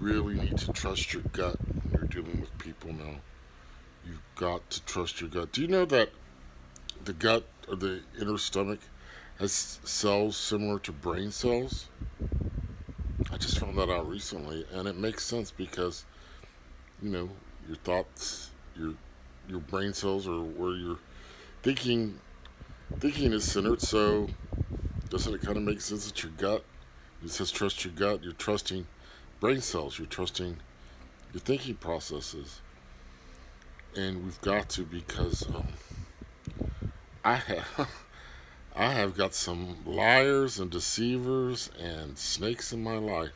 really need to trust your gut when you're dealing with people now. You've got to trust your gut. Do you know that the gut or the inner stomach has cells similar to brain cells? I just found that out recently, and it makes sense because you know your thoughts, your brain cells are where your thinking thinking is centered. So doesn't it kind of make sense that your gut? It says trust your gut. You're trusting brain cells. You're trusting your thinking processes, and we've got to because I have I have got some liars and deceivers and snakes in my life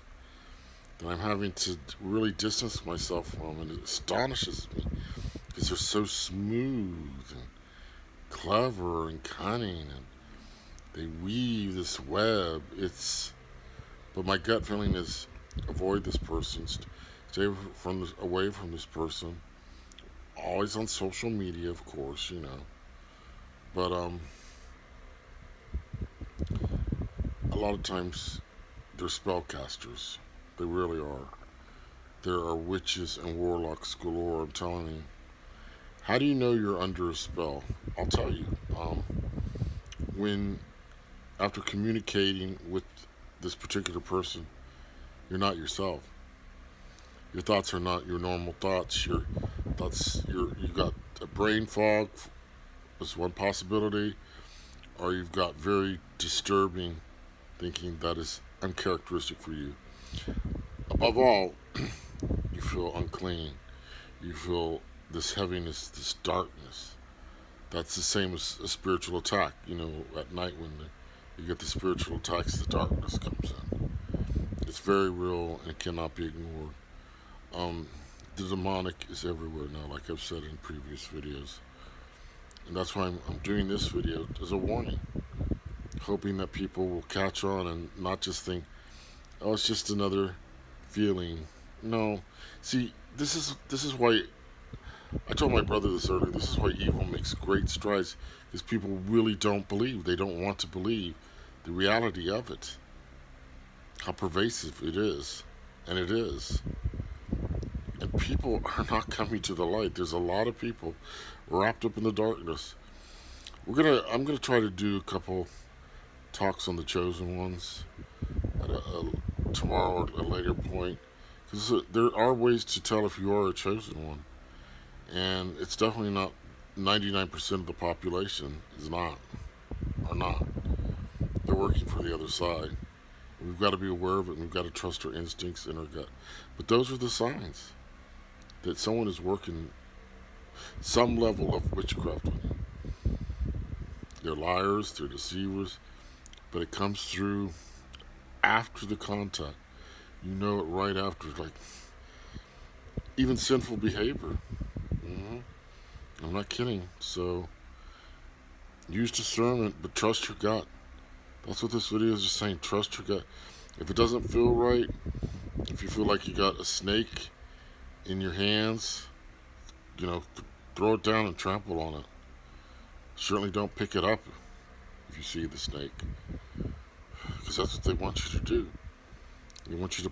that I'm having to really distance myself from, and it astonishes me because they're so smooth and clever and cunning, and they weave this web. But my gut feeling is avoid this person, stay away from this person. Always on social media, of course, But a lot of times they're spellcasters. They really are. There are witches and warlocks galore. I'm telling you. How do you know you're under a spell? I'll tell you. When after communicating with this particular person, you're not yourself. Your thoughts are not your normal thoughts. Your thoughts, you got a brain fog. Is one possibility, or you've got very disturbing thinking that is uncharacteristic for you. Above all, you feel unclean. You feel this heaviness, this darkness. That's the same as a spiritual attack. At night when you get the spiritual attacks, the darkness comes in. It's very real and it cannot be ignored. Um, the demonic is everywhere now, like I've said in previous videos. And that's why I'm doing this video as a warning, hoping that people will catch on and not just think, oh, it's just another feeling. No. See, this is why I told my brother this earlier. This is why evil makes great strides, because people really don't believe. They don't want to believe the reality of it, how pervasive it is, and it is. And people are not coming to the light. There's a lot of people wrapped up in the darkness. I'm gonna try to do a couple talks on the chosen ones tomorrow at a later point, because there are ways to tell if you are a chosen one, and it's definitely not 99% of the population is not are not. They're working for the other side. We've got to be aware of it, and we've got to trust our instincts and our gut. But those are the signs that someone is working some level of witchcraft on you. They're liars, they're deceivers, but it comes through after the contact. You know it right after, like even sinful behavior. hmm I'm not kidding. So use discernment, but trust your gut. That's what this video is just saying. Trust your gut. If it doesn't feel right, if you feel like you got a snake in your hands, throw it down and trample on it. Certainly don't pick it up if you see the snake, because that's what they want you to do. They want you to